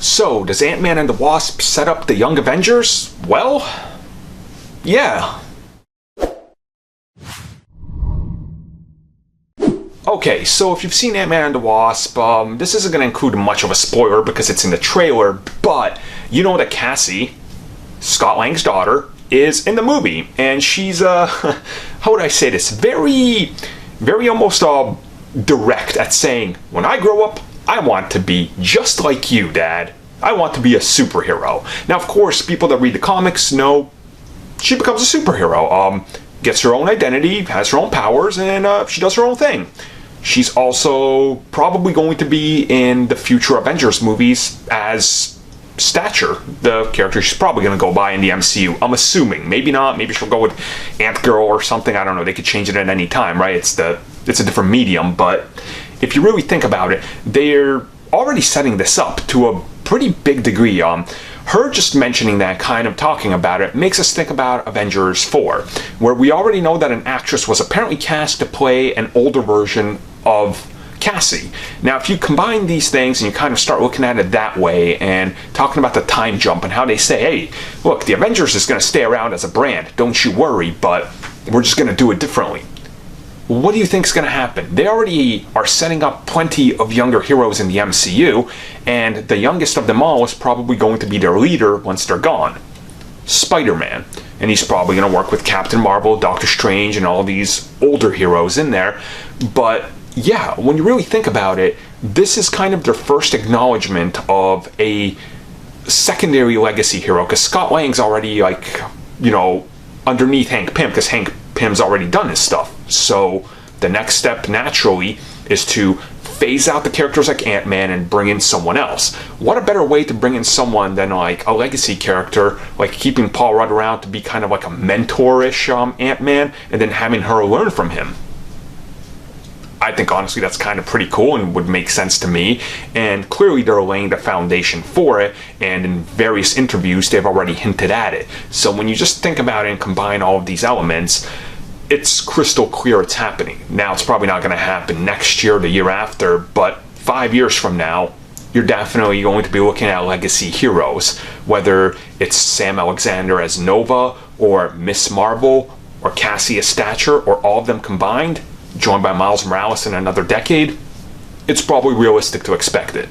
So, does Ant-Man and the Wasp set up the Young Avengers? Well, yeah. Okay, so if you've seen Ant-Man and the Wasp, this isn't going to include much of a spoiler because it's in the trailer, but you know that Cassie, Scott Lang's daughter, is in the movie, and she's, how would I say this, very almost direct at saying, when I grow up, I want to be just like you, Dad. I want to be a superhero. Now, of course, people that read the comics know she becomes a superhero. Gets her own identity, has her own powers, and she does her own thing. She's also probably going to be in the future Avengers movies as Stature, the character she's probably going to go by in the MCU. I'm assuming. Maybe not. Maybe she'll go with Ant-Girl or something. I don't know. They could change it at any time, right? It's a different medium, but if you really think about it, they're already setting this up to a pretty big degree. Her just mentioning that, kind of talking about it, makes us think about Avengers 4, where we already know that an actress was apparently cast to play an older version of Cassie. Now, if you combine these things and you kind of start looking at it that way and talking about the time jump and how they say, hey, look, the Avengers is going to stay around as a brand, don't you worry, but we're just going to do it differently. What do you think is going to happen? They already are setting up plenty of younger heroes in the MCU, and the youngest of them all is probably going to be their leader once they're gone. Spider-Man. And he's probably going to work with Captain Marvel, Doctor Strange, and all these older heroes in there. But yeah, when you really think about it, this is kind of their first acknowledgement of a secondary legacy hero, because Scott Lang's already, like, you know, underneath Hank Pym, because Hank Pym's already done his stuff. So the next step naturally is to phase out the characters like Ant-Man and bring in someone else. What a better way to bring in someone than like a legacy character, like keeping Paul Rudd around to be kind of like a mentor-ish Ant-Man, and then having her learn from him. I think honestly that's kind of pretty cool and would make sense to me, and clearly they're laying the foundation for it, and in various interviews they've already hinted at it. So when you just think about it and combine all of these elements, it's crystal clear it's happening. Now, it's probably not going to happen next year or the year after, but 5 years from now, you're definitely going to be looking at legacy heroes, whether it's Sam Alexander as Nova, or Ms. Marvel, or Cassie as Stature, or all of them combined, joined by Miles Morales in another decade. It's probably realistic to expect it.